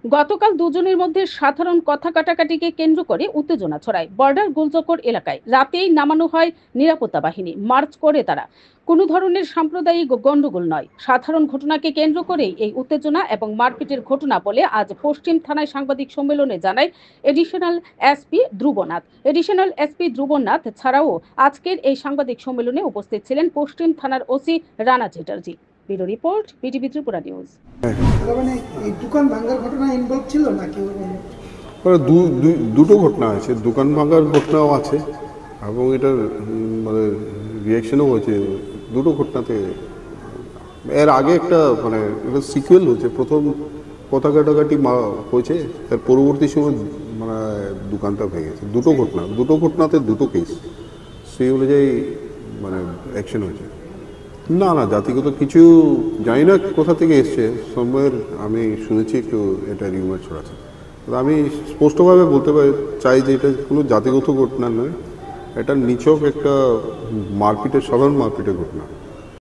গতকাল দুজনের মধ্যে সাধারণ কথা কাটাকাটিকে কেন্দ্র করে উত্তেজনা ছড়ায় বর্ডার গোলচক্কর এলাকায়। রাতেই নামানো হয় নিরাপত্তা বাহিনী, মার্চ করে তারা। কোনো ধরনের সাম্প্রদায়িক গণ্ডগোল নয়, সাধারণ ঘটনাকে কেন্দ্র করেই এই উত্তেজনা এবং মারপিটের ঘটনা বলে আজ পশ্চিম থানায় সাংবাদিক সম্মেলনে জানায় এডিশনাল এসপি ধ্রুবনাথ ছাড়াও আজকের এই সাংবাদিক সম্মেলনে উপস্থিত ছিলেন পশ্চিম থানার OC Rana Chatterjee. Bureau report, BTV Tripura news. মানে এই দোকান ভাঙার ঘটনা ইনভলভ ছিল নাকি? দুটো ঘটনা আছে, দোকান ভাঙার ঘটনাও আছে এবং এটার মানে রিয়াকশনও হয়েছে দুটো ঘটনাতে। এর আগে একটা মানে এটা সিকুয়েল হয়েছে, প্রথম কথা কাটাকাটি হয়েছে, তার পরবর্তী সময় মানে দোকানটা ভেঙেছে। দুটো ঘটনাতে দুটো কেস, সেই অনুযায়ী মানে অ্যাকশন হয়েছে। না না, জাতিগত কিছু জানি না কোথা থেকে এসছে, সময়ের আমি শুনেছি একটু এটা রিউমার ছড়াচ্ছে। আমি স্পষ্টভাবে বলতে চাই যে এটা কোনো জাতিগত ঘটনা নয়, এটা নিছক একটা মারপিটের, সাধারণ মারপিটের ঘটনা।